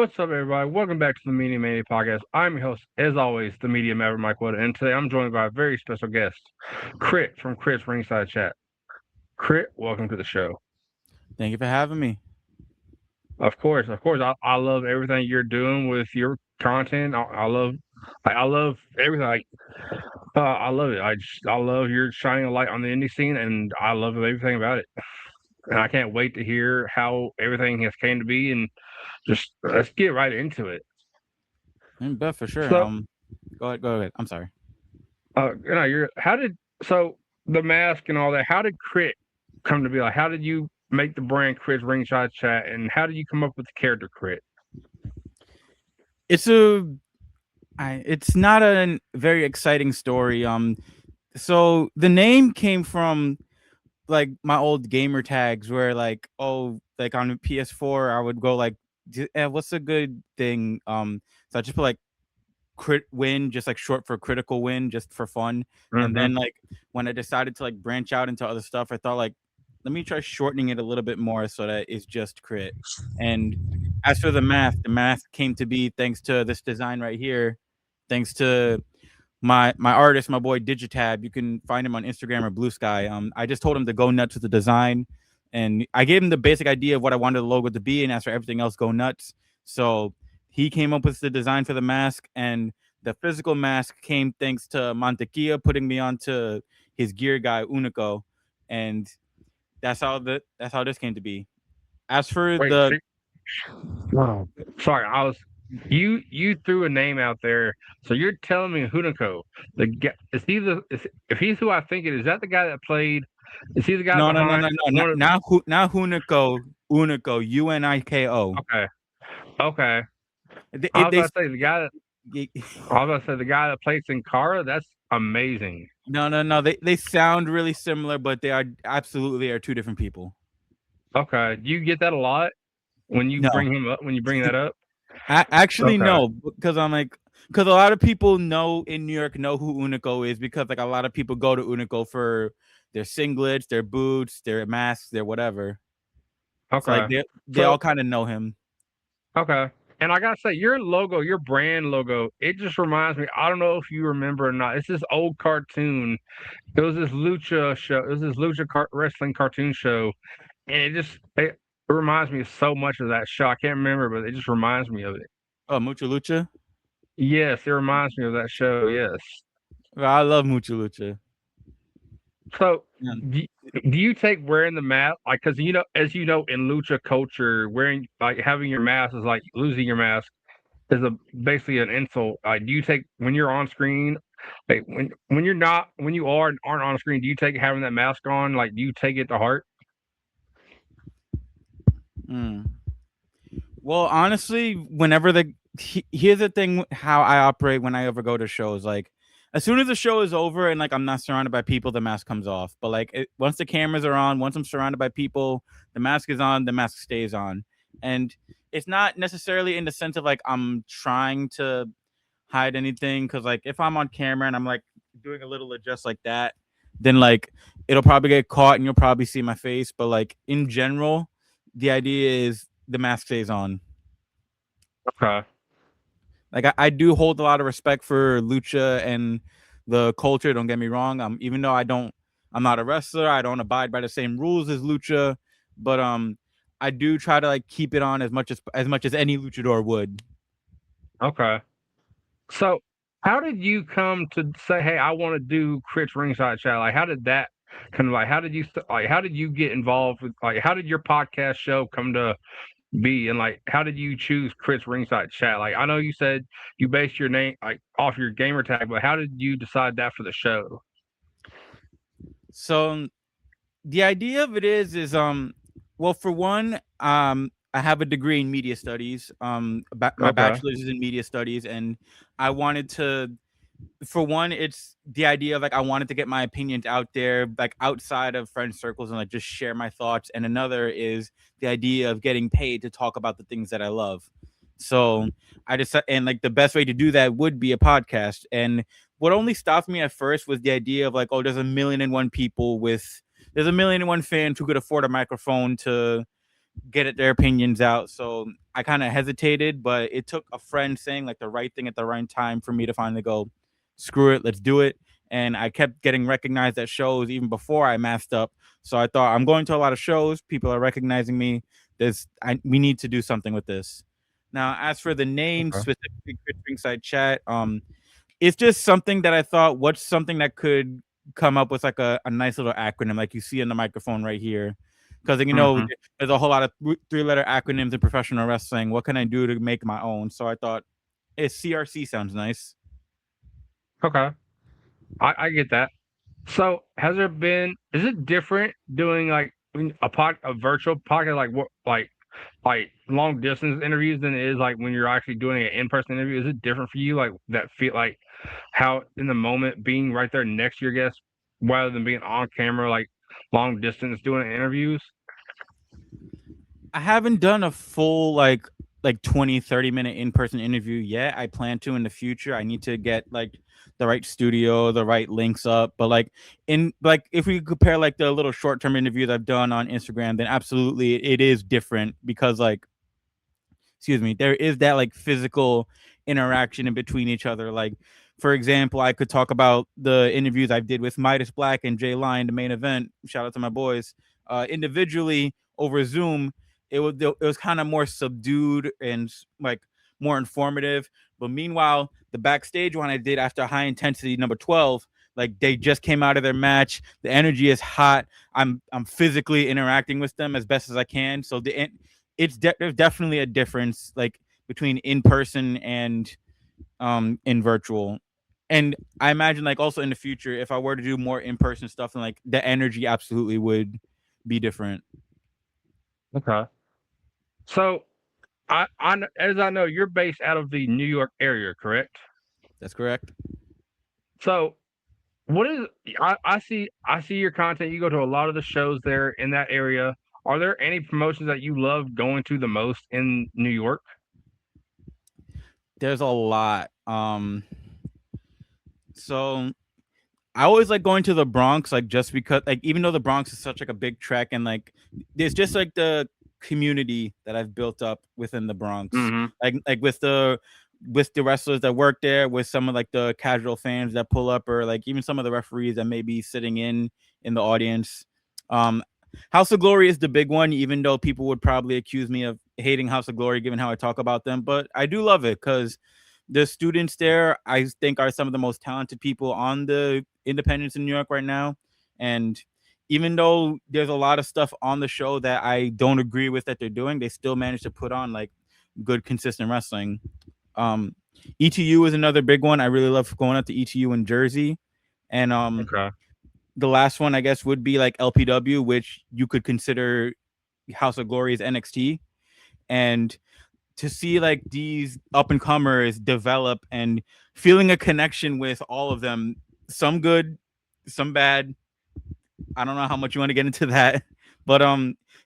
What's up, everybody? Welcome back to the Media Mania Podcast. I'm your host, as always, the Media Maverick Mike Weldon, and today I'm joined by a very special guest, Crit from CritsRingsidechat. Crit, welcome to the show. Thank you for having me. Of course. I love everything you're doing with your content. I love everything. I love it. I love you're shining a light on the indie scene, and I love everything about it. And I can't wait to hear how everything has came to be, and just let's get right into it. But for sure. So, Go ahead. I'm sorry. So the mask and all that. How did Crit come to be? Like, how did you make the brand Crit Ringside Chat, and how did you come up with the character Crit? It's not a very exciting story. So the name came from like my old gamer tags where like on PS4 I would go like, what's a good thing? So I just put like crit win, just like short for critical win, just for fun. And then like when I decided to like branch out into other stuff, I thought like, let me try shortening it a little bit more so that it's just crit. And as for the math came to be thanks to this design right here, thanks to my artist, my boy Digitab. You can find him on Instagram or Blue Sky. I just told him to go nuts with the design, and I gave him the basic idea of what I wanted the logo to be, and as for everything else, go nuts. So he came up with the design for the mask, and the physical mask came thanks to Mantequilla putting me onto his gear guy Unico, and that's how this came to be. As for Wait, the wow. Sorry, you threw a name out there. So you're telling me Hunico, the guy, if he's who I think it is that the guy that played? Is he the guy no behind? now Unico Uniko. Okay. I was about to say the guy that I was about to say the guy that plays Sin Cara. That's amazing. No. They sound really similar, but they are absolutely two different people. Okay. Do you get that a lot when you No. bring him up? When you bring that up? Actually, Okay. no, because because a lot of people in New York know who Unico is because like a lot of people go to Unico for their singlets, their boots, their masks, their whatever. Okay. So like they all kind of know him. Okay. And I gotta say, your logo, your brand logo, it just reminds me. I don't know if you remember or not. It's this old cartoon. It was this lucha show. It was this wrestling cartoon show, and it reminds me so much of that show. I can't remember, but it just reminds me of it. Oh, Mucha Lucha. Yes, it reminds me of that show. Yes. Well, I love Mucha Lucha. So, Yeah. do you take wearing the mask, like, because as you know, in lucha culture, wearing like having your mask is like losing your mask is basically an insult. Do you take when you're on screen, like when you're not when you aren't on screen, do you take having that mask on? Like, do you take it to heart? Well, honestly, here's the thing, how I operate when I ever go to shows, like as soon as the show is over and like I'm not surrounded by people, the mask comes off. But like once the cameras are on, once I'm surrounded by people, the mask is on, the mask stays on. And it's not necessarily in the sense of like I'm trying to hide anything, because like if I'm on camera and I'm like doing a little adjust like that, then like it'll probably get caught and you'll probably see my face. But like in general, the idea is the mask stays on. Okay. Like I do hold a lot of respect for lucha and the culture. Don't get me wrong. Even though I'm not a wrestler. I don't abide by the same rules as lucha, but I do try to like keep it on as much as any luchador would. Okay. So, how did you come to say, "Hey, I want to do Crit's Ringside Chat"? Like, how did that kind of like? How did you get involved with like? How did your podcast show come to be? And like, how did you choose Crit's Ringside Chat? Like, I know you said you based your name like off your gamer tag, but how did you decide that for the show? So the idea of it is well, for one, I have a degree in media studies. My Okay. bachelor's is in media studies, and I wanted to, for one, it's the idea of like I wanted to get my opinions out there, like outside of friend circles, and like just share my thoughts. And another is the idea of getting paid to talk about the things that I love. So I just, and like the best way to do that would be a podcast. And what only stopped me at first was the idea of like, oh, there's a million and one fans who could afford a microphone to get their opinions out. So I kind of hesitated, but it took a friend saying like the right thing at the right time for me to finally go, screw it, let's do it. And I kept getting recognized at shows even before I masked up. So I thought I'm going to a lot of shows. People are recognizing me. We need to do something with this. Now, as for the name Okay. specifically, Crit Ringside Chat, it's just something that I thought, what's something that could come up with like a nice little acronym, like you see in the microphone right here. Because Hmm. there's a whole lot of three-letter acronyms in professional wrestling. What can I do to make my own? So I thought, CRC sounds nice. Okay. I get that. So has there been? Is it different doing like a virtual podcast, like what, like long distance interviews than it is like when you're actually doing an in person interview? Is it different for you, like that feel like how in the moment being right there next to your guest, rather than being on camera like long distance doing interviews? I haven't done a full like 20-30 minute in-person interview yet. I plan to in the future. I need to get like the right studio, the right links up. But like in like if we compare like the little short-term interviews I've done on Instagram, then absolutely it is different because like excuse me, there is that like physical interaction in between each other. Like, for example, I could talk about the interviews I did with Midas Black and Jay Line, the main event. Shout out to my boys. Individually over Zoom, it was kind of more subdued and like more informative. But meanwhile, the backstage one I did after High Intensity number 12, like they just came out of their match. The energy is hot. I'm physically interacting with them as best as I can. So there's definitely a difference like between in person and in virtual. And I imagine like also in the future, if I were to do more in person stuff, then like the energy absolutely would be different. Okay. So as I know, you're based out of the New York area, correct? That's correct. So what is I see your content. You go to a lot of the shows there in that area. Are there any promotions that you love going to the most in New York? There's a lot. So I always like going to the Bronx, like just because, like, even though the Bronx is such like a big trek, and like, there's just like the community that I've built up within the Bronx, Hmm. like with the wrestlers that work there, with some of like the casual fans that pull up, or like even some of the referees that may be sitting in the audience. Um, House of Glory is the big one, even though people would probably accuse me of hating House of Glory given how I talk about them, but I do love it because the students there, I think, are some of the most talented people on the independents in New York right now. And even though there's a lot of stuff on the show that I don't agree with that they're doing, they still manage to put on like good, consistent wrestling. Um, ETU is another big one. I really love going out to ETU in Jersey. And Okay. the last one, I guess, would be like LPW, which you could consider House of Glory's NXT. And to see like these up and comers develop and feeling a connection with all of them, some good, some bad. I don't know how much you want to get into that, but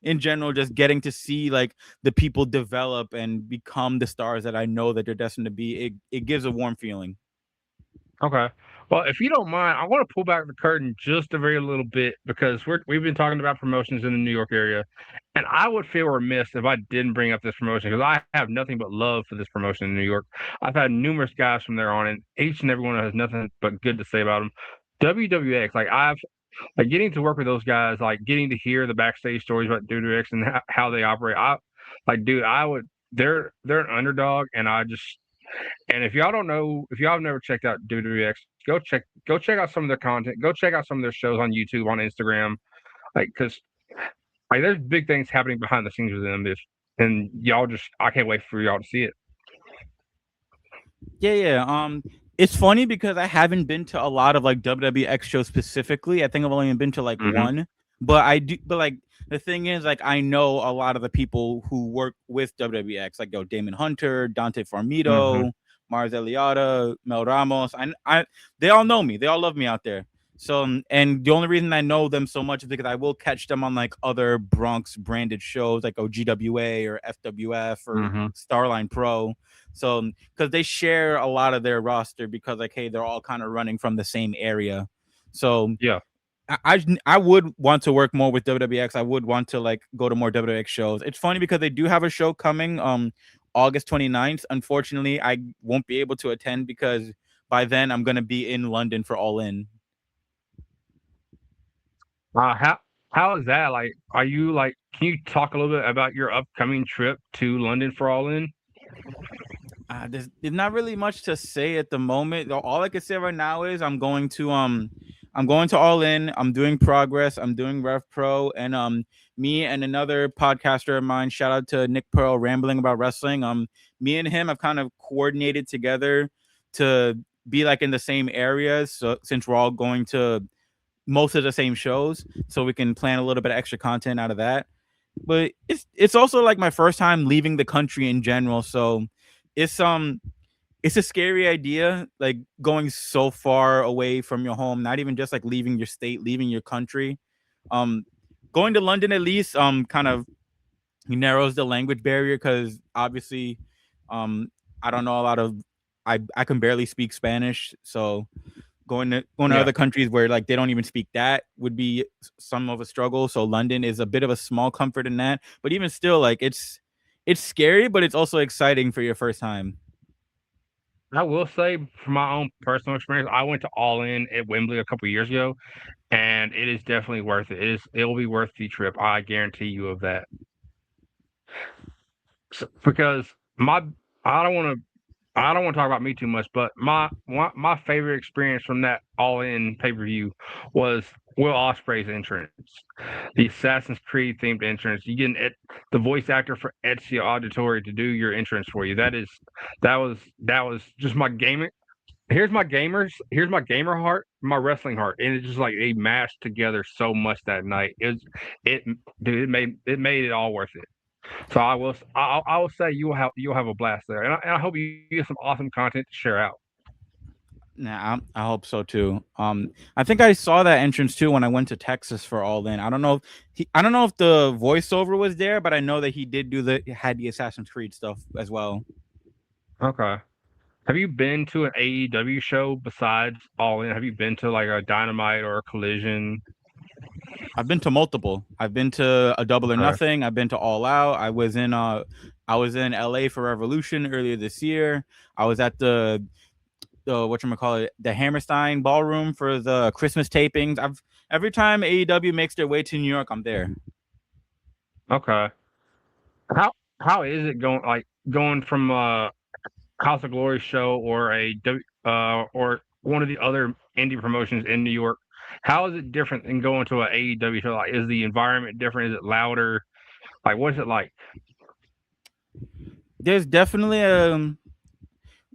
in general, just getting to see like the people develop and become the stars that I know that they're destined to be, it gives a warm feeling. Okay. Well, if you don't mind, I want to pull back the curtain just a very little bit because we've been talking about promotions in the New York area, and I would feel remiss if I didn't bring up this promotion because I have nothing but love for this promotion in New York. I've had numerous guys from there on, and each and every one has nothing but good to say about them. WWX, like I've like getting to work with those guys, like getting to hear the backstage stories about WWX and how they operate. I like, dude, I would. They're an underdog, and I just and if y'all don't know, if y'all have never checked out WWX, go check out some of their content. Go check out some of their shows on YouTube, on Instagram, like because like there's big things happening behind the scenes with them. If and y'all just, I can't wait for y'all to see it. Yeah, yeah. It's funny because I haven't been to a lot of like WWX shows specifically. I think I've only been to like Hmm. one, but I do. But like the thing is, like I know a lot of the people who work with WWX, like Damon Hunter, Dante Hmm. Farmito, Mars Eliada, Mel Ramos. They all know me. They all love me out there. So, and the only reason I know them so much is because I will catch them on like other Bronx branded shows, like OGWA or FWF or Hmm. Starline Pro. So because they share a lot of their roster because like hey they're all kind of running from the same area. So Yeah. I would want to work more with WWX. I would want to like go to more WWX shows. It's funny because they do have a show coming August 29th. Unfortunately, I won't be able to attend because by then I'm gonna be in London for All In. How is that? Like, are you like? Can you talk a little bit about your upcoming trip to London for All In? There's not really much to say at the moment. All I can say right now is I'm going to All In. I'm doing Progress. I'm doing Rev Pro, and me and another podcaster of mine. Shout out to Nick Pearl, rambling about wrestling. Me and him have kind of coordinated together to be like in the same areas. So since we're all going to most of the same shows, so we can plan a little bit of extra content out of that. But it's also like my first time leaving the country in general, so it's it's a scary idea, like going so far away from your home, not even just like leaving your state, leaving your country. Um, Going to London at least kind of narrows the language barrier because obviously um I don't know a lot of I can barely speak Spanish, so going to Yeah, other countries where like they don't even speak that would be some of a struggle. So London is a bit of a small comfort in that, but even still, like it's scary, but it's also exciting for your first time. I will say from my own personal experience, I went to All In at Wembley a couple years ago, and it is definitely worth it. It will be worth the trip. I guarantee you of that. Because my I don't want to talk about me too much, but my favorite experience from that All In pay per view was Will Ospreay's entrance, the Assassin's Creed themed entrance. You get the voice actor for Ezio Auditore to do your entrance for you. That was just my gaming. Here's my gamer heart, my wrestling heart, and it's just like they mashed together so much that night. It dude, it made it all worth it. So I will say you'll have a blast there, and I hope you get some awesome content to share out. Nah, I hope so too. I think I saw that entrance too when I went to Texas for All In. I don't know if the voiceover was there, but I know that he did do had the Assassin's Creed stuff as well. Okay. Have you been to an AEW show besides All In? Have you been to like a Dynamite or a Collision? I've been to multiple. I've been to a Double or Okay. Nothing. I've been to All Out. I was in LA for Revolution earlier this year. I was at the whatchamacallit, the Hammerstein Ballroom for the Christmas tapings. I've Every time AEW makes their way to New York, I'm there. Okay. How how is it going? Like going from a House of Glory show or or one of the other indie promotions in New York? How is it different than going to an AEW show? Like, is the environment different? Is it louder? Like, what is it like? There's definitely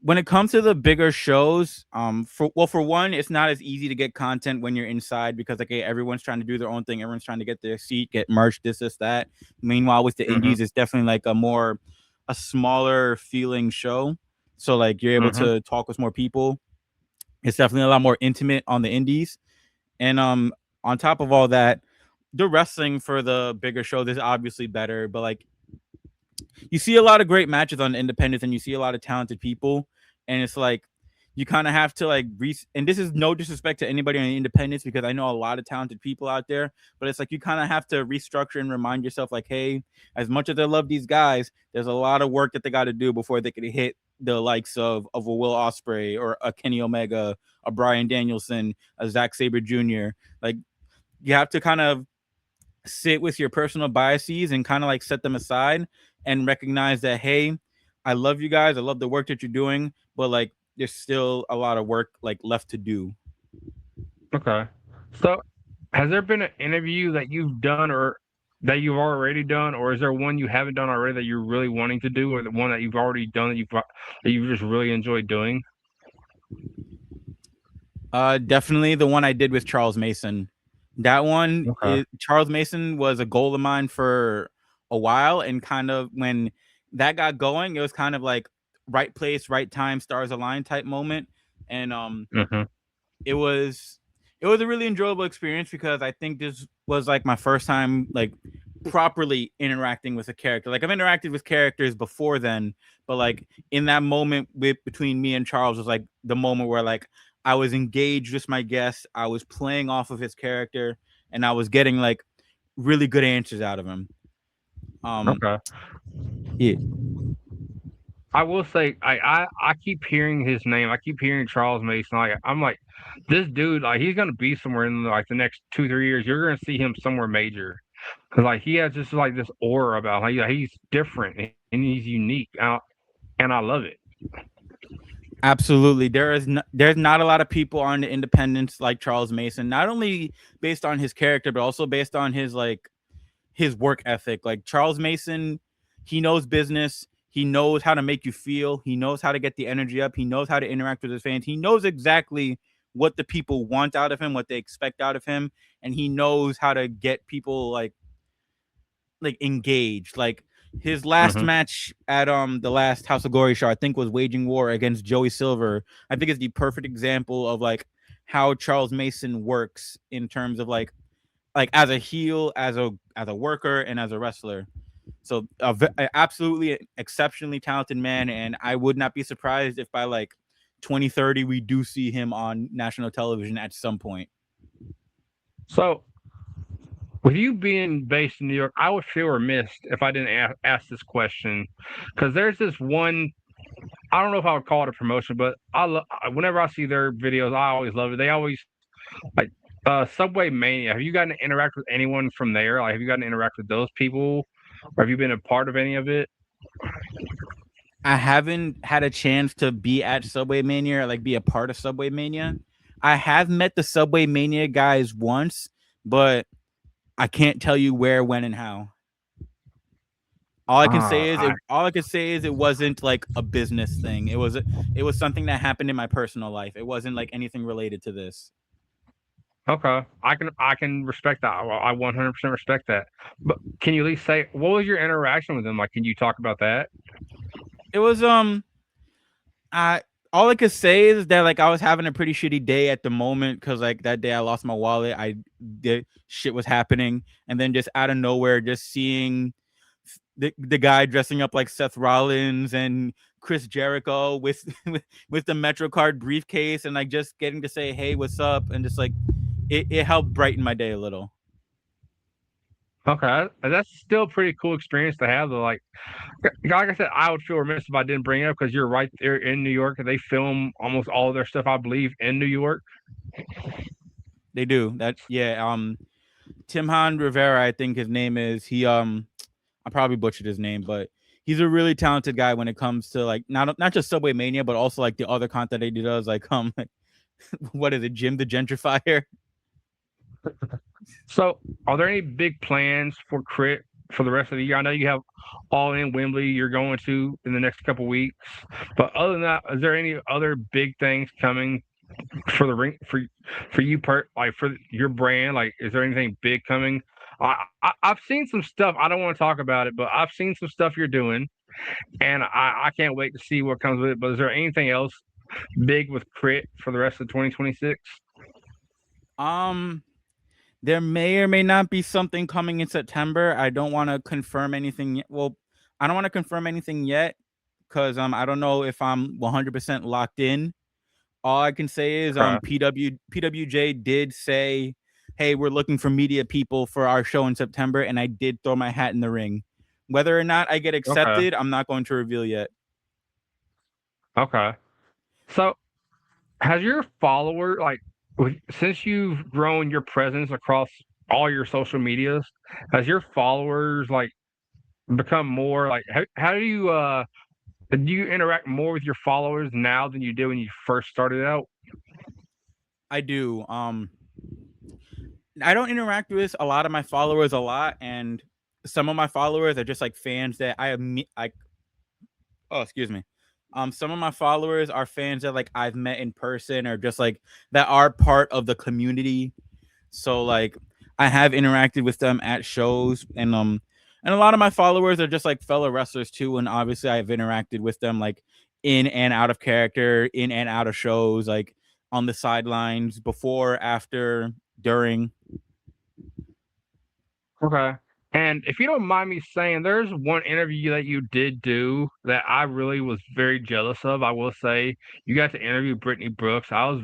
when it comes to the bigger shows, for one, it's not as easy to get content when you're inside because like everyone's trying to do their own thing, everyone's trying to get their seat, get merch, this, that. Meanwhile, with the Mm-hmm. indies, it's definitely like a smaller feeling show. So like you're able Mm-hmm. to talk with more people. It's definitely a lot more intimate on the indies. And on top of all that, the wrestling for the bigger shows is obviously better, but like you see a lot of great matches on independence and you see a lot of talented people, and it's like you kind of have to like and this is no disrespect to anybody on independence because I know a lot of talented people out there, but it's like you kind of have to restructure and remind yourself like, hey, as much as I love these guys, there's a lot of work that they got to do before they can hit the likes of a Will Ospreay or a Kenny Omega, a Brian Danielson, a Zack Sabre Jr. Like you have to kind of sit with your personal biases and kind of like set them aside and recognize that, hey, I love you guys, I love the work that you're doing, but like there's still a lot of work like left to do. Okay. So, has there been an interview that you've done or that you've already done, or is there one you haven't done already that you're really wanting to do, or the one that you've already done that you've just really enjoyed doing? Definitely the one I did with Charles Mason. That one Okay. is Charles Mason was a goal of mine for a while, and kind of when that got going, it was kind of like right place, right time, stars align type moment. And Mhm. it was it was a really enjoyable experience because I think this was like my first time like properly interacting with a character. Like I've interacted with characters before then, but like in that moment between me and Charles was like the moment where like I was engaged with my guest, I was playing off of his character, and I was getting like really good answers out of him. Okay. Yeah. I will say, I keep hearing his name. I keep hearing Charles Mason. Like I'm like, this dude, like he's gonna be somewhere in like the next 2-3 years. You're gonna see him somewhere major, because like he has just like this aura about him. Like, he's different and he's unique, and I love it. Absolutely. There's not a lot of people on the independents like Charles Mason, not only based on his character, but also based on his like his work ethic. Like Charles Mason, he knows business. He knows how to make you feel. He knows how to get the energy up. He knows how to interact with his fans. He knows exactly what the people want out of him, what they expect out of him, and he knows how to get people like engaged. Like his last Hmm. match at the last House of Glory show, I think, was Waging War against Joey Silver. I think it's the perfect example of like how Charles Mason works in terms of like as a heel, as a worker, and as a wrestler. So absolutely exceptionally talented man, and I would not be surprised if by like 2030 we do see him on national television at some point. So, with you being based in New York, I would feel remiss if I didn't ask this question, because there's this one. I don't know if I would call it a promotion, but whenever I see their videos, I always love it. They always like Subway Mania. Have you gotten to interact with anyone from there? Like, have you gotten to interact with those people, or have you been a part of any of it? I haven't had a chance to be at Subway Mania or like be a part of Subway Mania. I have met the Subway Mania guys once, but I can't tell you where, when, and how. All I can say is I it wasn't like a business thing. It was something that happened in my personal life. It wasn't like anything related to this. Okay, I can respect that. I 100% respect that. But can you at least say what was your interaction with them? Like, can you talk about that? It was I all I could say is that like I was having a pretty shitty day at the moment because like that day I lost my wallet. The shit was happening, and then just out of nowhere, just seeing the guy dressing up like Seth Rollins and Chris Jericho with with the MetroCard briefcase, and like just getting to say hey, what's up, and just like it helped brighten my day a little. Okay, that's still a pretty cool experience to have. Though, like I said, I would feel remiss if I didn't bring it up because you're right there in New York, and they film almost all of their stuff, I believe, in New York. They do that, yeah. Timhan Rivera, I think his name is. I probably butchered his name, but he's a really talented guy when it comes to like not just Subway Mania, but also like the other content that he does. Like what is it, Jim the Gentrifier? So, are there any big plans for Crit for the rest of the year? I know you have All In Wembley you're going to in the next couple weeks, but other than that, is there any other big things coming for the ring for you like for your brand? Like, is there anything big coming? I've seen some stuff. I don't want to talk about it, but I've seen some stuff you're doing, and I can't wait to see what comes with it. But is there anything else big with Crit for the rest of 2026? Um, there may or may not be something coming in September. I don't want to confirm anything yet. Well, I don't want to confirm anything yet because I don't know if I'm 100% locked in. All I can say is Okay. PWJ did say, "Hey, we're looking for media people for our show in September," and I did throw my hat in the ring. Whether or not I get Okay. accepted, I'm not going to reveal yet. Okay. So, has your follower since you've grown your presence across all your social medias, has your followers become more like how do you interact more with your followers now than you did when you first started out? I do. I don't interact with a lot of my followers a lot, and some of my followers are just like fans that I have like. Oh, excuse me. Some of my followers are fans that like I've met in person or just like that are part of the community. So like I have interacted with them at shows, and a lot of my followers are just like fellow wrestlers too, and obviously I've interacted with them like in and out of character, in and out of shows, like on the sidelines, before, after, during. Okay. And if you don't mind me saying, there's one interview that you did do that I really was very jealous of. I will say you got to interview Brittany Brooks. I was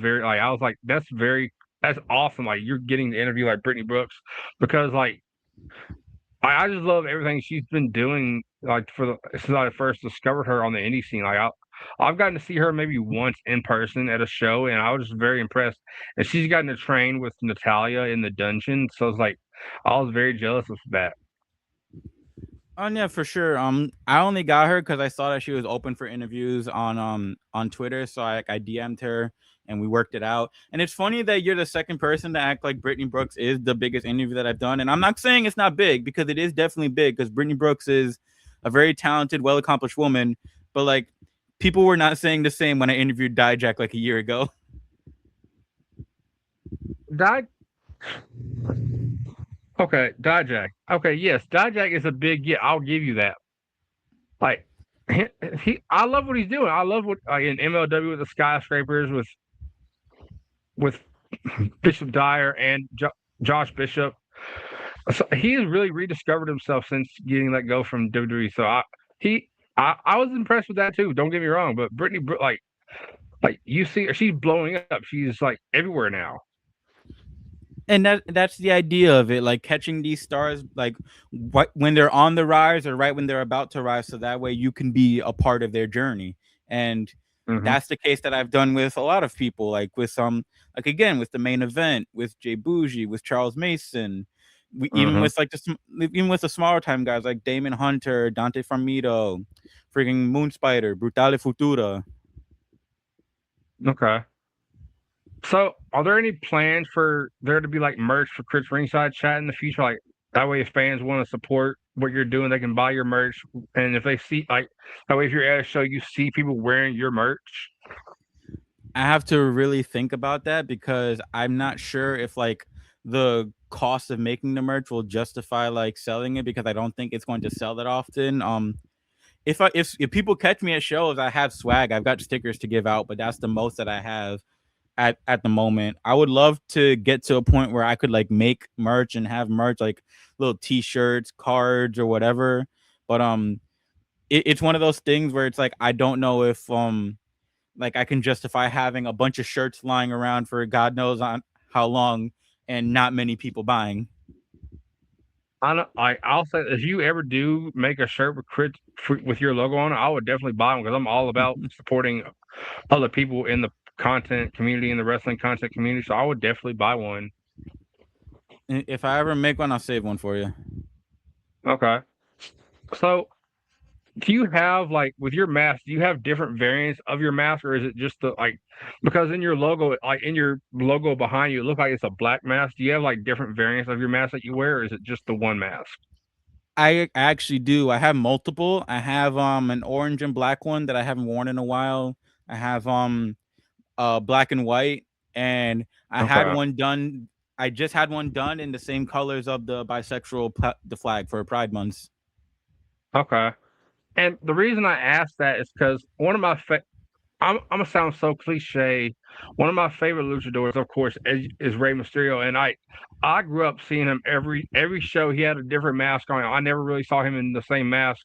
like, that's awesome. Like you're getting to interview like Brittany Brooks because like I just love everything she's been doing. Like since I first discovered her on the indie scene, I've gotten to see her maybe once in person at a show, and I was just very impressed. And she's gotten to train with Natalia in the dungeon, so it's like I was very jealous of that. Oh yeah, for sure. I only got her because I saw that she was open for interviews on Twitter, so I DM'd her and we worked it out. And it's funny that you're the second person to act like Brittany Brooks is the biggest interview that I've done. And I'm not saying it's not big because it is definitely big because Brittany Brooks is a very talented, well accomplished woman. But like people were not saying the same when I interviewed Dijak like a year ago. Di Okay, Dijak. Okay, yes, Dijak is a big yeah. I'll give you that. Like I love what he's doing. I love what in MLW with the skyscrapers with Bishop Dyer and Josh Bishop. So he has really rediscovered himself since getting let go from WWE. So I was impressed with that too. Don't get me wrong, but like you see her, she's blowing up. She's like everywhere now. And that's the idea of it, like catching these stars like when they're on the rise or right when they're about to rise, so that way you can be a part of their journey. And Mm-hmm. that's the case that I've done with a lot of people, like with some, like again with the main event, with Jay Bougie, with Charles Mason, even Mm-hmm. with like even with the smaller time guys like Damon Hunter, Dante Farmito, freaking Moon Spider, Brutale Futura. Okay. So, are there any plans for there to be like merch for Chris Ringside Chat in the future? Like that way, if fans want to support what you're doing, they can buy your merch. And if they see like that way, if you're at a show, you see people wearing your merch. I have to really think about that because I'm not sure if like the cost of making the merch will justify like selling it, because I don't think it's going to sell that often. If people catch me at shows, I have swag. I've got stickers to give out, but that's the most that I have at the moment. I would love to get to a point where I could like make merch and have merch like little t-shirts, cards or whatever. But it's one of those things where it's like I don't know if like I can justify having a bunch of shirts lying around for God knows on how long and not many people buying. I don't, I'll say if you ever do make a shirt with with your logo on it, I would definitely buy one because I'm all about supporting other people in the content community, in the wrestling content community. So I would definitely buy one. If I ever make one, I'll save one for you. Okay. So do you have like with your mask, do you have different variants of your mask, or is it just the like because in your logo, like in your logo behind you, it looks like it's a black mask. Do you have like different variants of your mask that you wear, or is it just the one mask? I actually do. I have multiple. I have an orange and black one that I haven't worn in a while. I have black and white, and I had Okay. one done. I just had one done in the same colors of the the flag for Pride months. Okay. And the reason I asked that is because one of I'm gonna sound so cliche. One of my favorite luchadors, of course, is Rey Mysterio, and I grew up seeing him every show. He had a different mask on. I never really saw him in the same mask.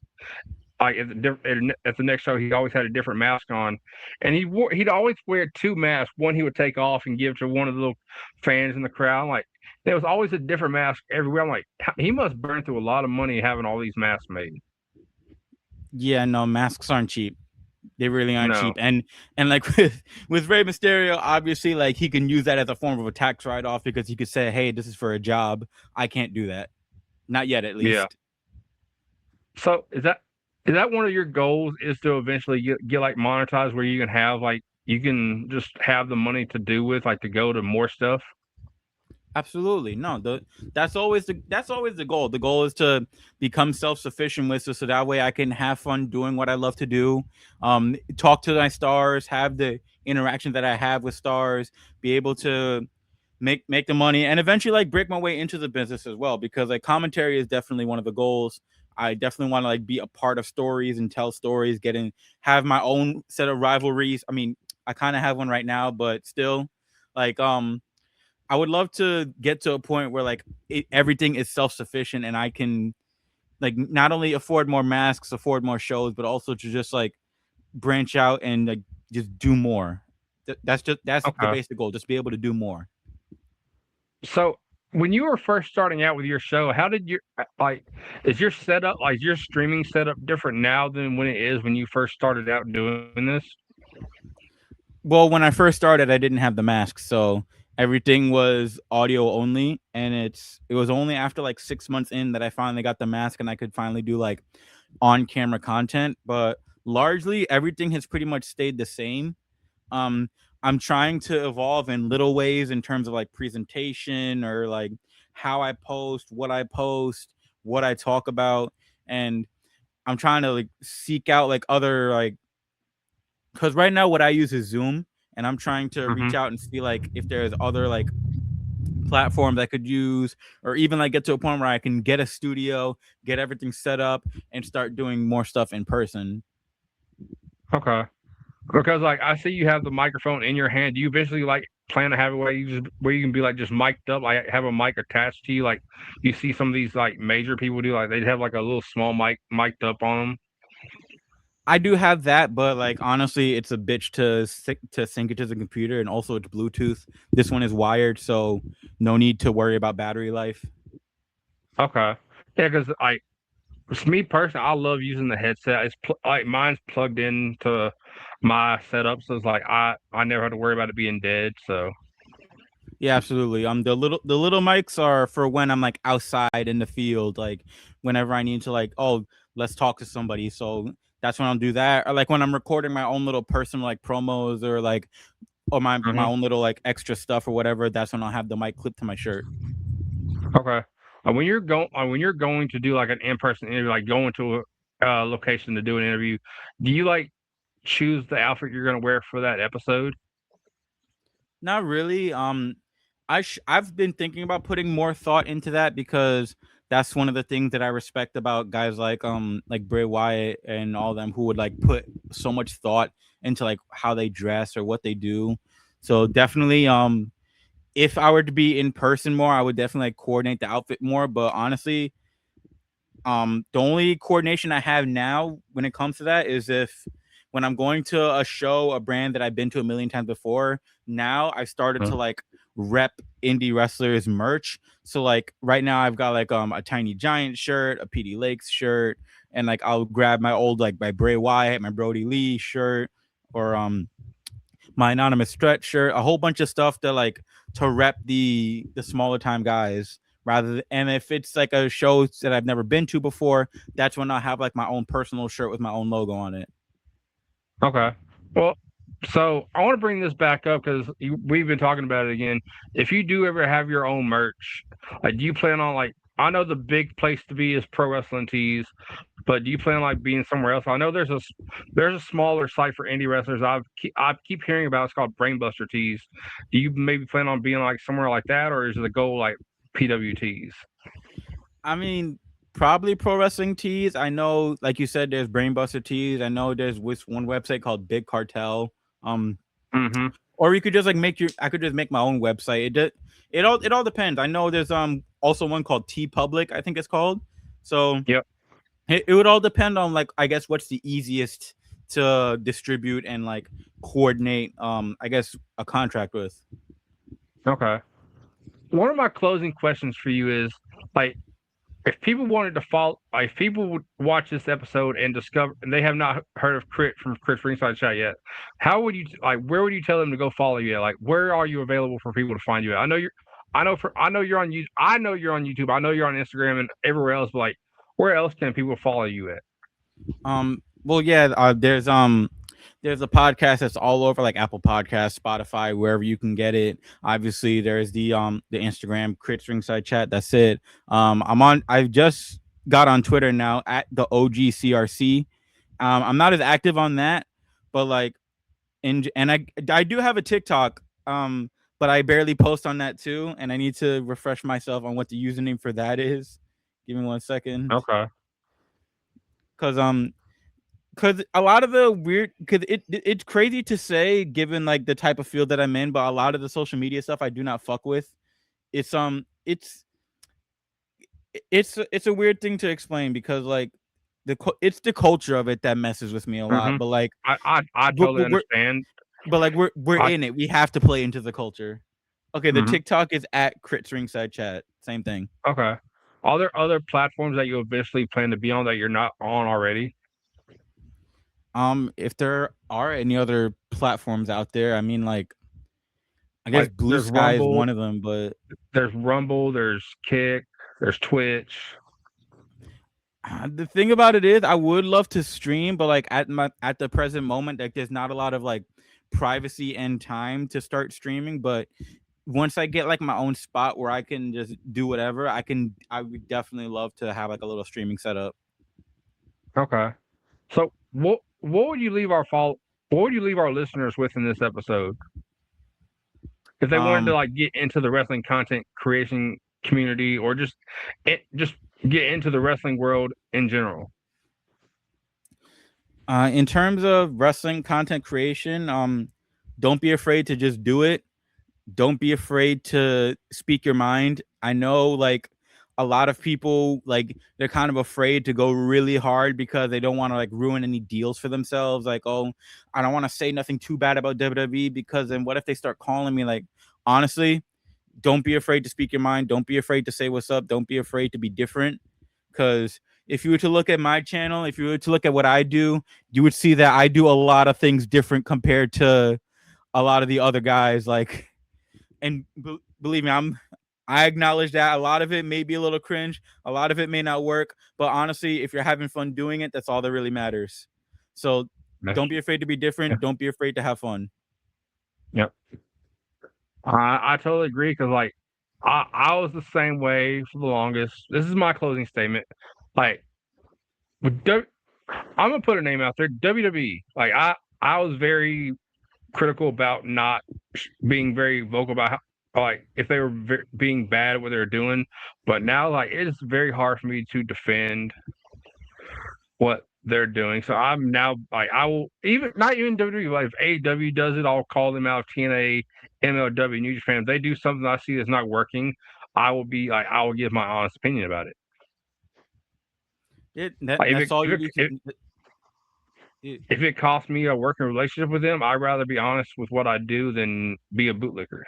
Like at the next show, he always had a different mask on, and he'd always wear two masks. One he would take off and give to one of the little fans in the crowd. Like there was always a different mask everywhere. I'm like, he must burn through a lot of money having all these masks made. Yeah, no, masks aren't cheap. They really aren't No, cheap. And like with Rey Mysterio, obviously like he can use that as a form of a tax write off because he could say, "Hey, this is for a job. I can't do that. Not yet, at yeah. least." So is that one of your goals? Is to eventually get like monetized where you can have like you can just have the money to do with like to go to more stuff? Absolutely. No, that's always the goal. The goal is to become self-sufficient with it so that way I can have fun doing what I love to do. Talk to my stars, have the interaction that I have with stars, be able to make the money and eventually like break my way into the business as well, because like commentary is definitely one of the goals. I definitely want to like be a part of stories and tell stories, have my own set of rivalries. I mean, I kind of have one right now, but still like I would love to get to a point where like everything is self sufficient and I can like not only afford more masks, afford more shows, but also to just like branch out and like just do more. That's the Okay. basic goal. Just be able to do more. So when you were first starting out with your show, how did your like is your setup like your streaming setup different now than when it is when you first started out doing this? Well, when I first started, I didn't have the mask, so everything was audio only, and it was only after like 6 months in that I finally got the mask and I could finally do like on camera content. But largely, everything has pretty much stayed the same. Um, I'm trying to evolve in little ways in terms of like presentation or like how I post, what I talk about, and I'm trying to like seek out like other like because right now what I use is Zoom, and I'm trying to reach Mhm. out and see like if there's other like platforms I could use, or even like get to a point where I can get a studio, get everything set up, and start doing more stuff in person. Okay. Because like I see you have the microphone in your hand. Do you eventually like plan to have it where you can be like just mic'd up, like have a mic attached to you, like you see some of these like major people do, like they'd have like a little small mic mic'd up on them. I do have that, but like honestly, it's a bitch to sync it to the computer, and also it's Bluetooth. This one is wired, so no need to worry about battery life. Okay. Yeah, because like it's me personally, I love using the headset. Like mine's plugged into my setup, so it's like I never have to worry about it being dead. So Yeah, absolutely. The little mics are for when I'm like outside in the field, like whenever I need to like, oh, let's talk to somebody. So that's when I'll do that. Or like when I'm recording my own little personal like promos or like or my mhm. own little like extra stuff or whatever, that's when I'll have the mic clipped to my shirt. Okay. When you're going to do like an in person interview, like going to a location to do an interview, do you like choose the outfit you're gonna wear for that episode? Not really. I've been thinking about putting more thought into that because that's one of the things that I respect about guys like Bray Wyatt and all them who would like put so much thought into like how they dress or what they do. So definitely if I were to be in person more, I would definitely like coordinate the outfit more. But honestly, the only coordination I have now when it comes to that is if when I'm going to a show, a brand that I've been to a million times before, now I've started Huh. to like rep indie wrestlers merch. So like right now I've got like a Tiny Giant shirt, a PD Lakes shirt, and like I'll grab my old like my Bray Wyatt, my Brody Lee shirt, or my anonymous stretch shirt, a whole bunch of stuff to like to rep the smaller time guys rather than, and if it's like a show that I've never been to before, that's when I have like my own personal shirt with my own logo on it. Okay. Well, so I want to bring this back up because we've been talking about it again. If you do ever have your own merch, like, do you plan on like? I know the big place to be is Pro Wrestling Tees, but do you plan on like being somewhere else? I know there's a smaller site for indie wrestlers. I keep hearing about. It's called Brainbuster Tees. Do you maybe plan on being like somewhere like that, or is the goal like PWTs? I mean, probably pro wrestling tees. I know, like you said, there's Brainbuster tees. I know there's one website called Big Cartel. Um, Mm-hmm. or you could just like I could just make my own website. It all depends. I know there's also one called T Public, I think it's called. So Yep. it would all depend on like I guess what's the easiest to distribute and like coordinate I guess a contract with. Okay. One of my closing questions for you is like if people wanted to follow, like, if people would watch this episode and discover, and they have not heard of Crit from Crit's Ringside Chat yet, how would you like? Where would you tell them to go follow you at? Like, where are you available for people to find you at? I know you're on you. I know you're on YouTube. I know you're on Instagram and everywhere else. But like, where else can people follow you at? Well yeah, there's a podcast that's all over like Apple Podcasts, Spotify, wherever you can get it. Obviously, there's the Instagram Crits Ringside Chat. That's it. I just got on Twitter now at the OGCRC. I'm not as active on that, but like and I do have a TikTok. But I barely post on that too, and I need to refresh myself on what the username for that is. Give me 1 second, Okay. cause because a lot of the weird because it's crazy to say given like the type of field that I'm in, but a lot of the social media stuff I do not fuck with. it's it's a weird thing to explain because like it's the culture of it that messes with me a lot. Mm-hmm. But like I we're, totally we're understand. but like we're I in it. We have to play into the culture. Okay, the mm-hmm. TikTok is at CritsRingsidechat. Same thing. Okay. Are there other platforms that you eventually plan to be on that you're not on already? If there are any other platforms out there, I mean, like I guess Like Blue Sky is one of them, but there's Rumble, there's Kick, there's Twitch. the thing about it is, I would love to stream, but like at the present moment, like there's not a lot of like privacy and time to start streaming. But once I get like my own spot where I can just do whatever, I would definitely love to have like a little streaming setup. Okay. So what would you leave what would you leave our listeners with in this episode? If they wanted to Um, like get into the wrestling content creation community or just get into the wrestling world in general. in terms of wrestling content creation, don't be afraid to just do it. Don't be afraid to speak your mind. I know like a lot of people like they're kind of afraid to go really hard because they don't want to like ruin any deals for themselves. Like, oh, I don't want to say nothing too bad about WWE because then what if they start calling me? Like, honestly, don't be afraid to speak your mind. Don't be afraid to say what's up. Don't be afraid to be different. Because if you were to look at my channel, if you were to look at what I do, you would see that I do a lot of things different compared to a lot of the other guys. Like, and believe me, I acknowledge that a lot of it may be a little cringe, a lot of it may not work, but honestly, if you're having fun doing it, that's all that really matters. So don't be afraid to be Yeah. different. Don't be afraid to have fun. Yep. I totally agree because like I was the same way for the longest. This is my closing statement. Like with I'm gonna put a name out there. WWE. Like I was very critical about not being very vocal about like if they were being bad at what they were doing, but now like it's very hard for me to defend what they're doing. So I'm now like I will even not even WWE. Like if AEW does it, I'll call them out. TNA, MLW, New Japan. If they do something I see that's not working, I will be like I will give my honest opinion about it. Like That's all you need to. if it costs me a working relationship with them, I'd rather be honest with what I do than be a bootlicker.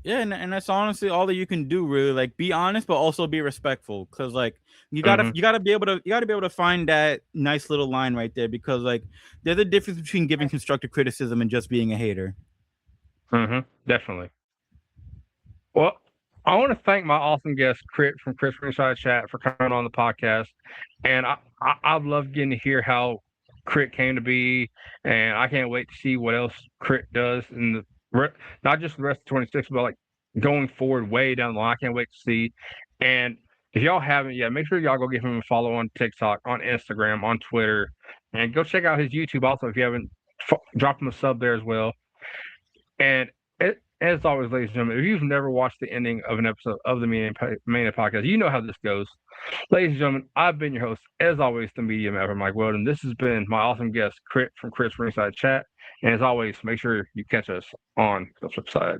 Yeah, and that's honestly all that you can do, really. Like, be honest, but also be respectful, because like you gotta be able to find that nice little line right there, because like there's a difference between giving constructive criticism and just being a hater. Definitely. Well, I want to thank my awesome guest, Crit from CritsRingsidechat, for coming on the podcast. And I've loved getting to hear how Crit came to be, and I can't wait to see what else Crit does in not just the rest of 26, but like going forward way down the line. I can't wait to see. And if y'all haven't yet, make sure y'all go give him a follow on TikTok, on Instagram, on Twitter, and go check out his YouTube also if you haven't. Drop him a sub there as well. And as always, ladies and gentlemen, if you've never watched the ending of an episode of the Media Mania Podcast, you know how this goes. Ladies and gentlemen, I've been your host, as always, the Media Maverick Mike Weldon. This has been my awesome guest, Crit from Crit's Ringside Chat. And as always, make sure you catch us on the flip side.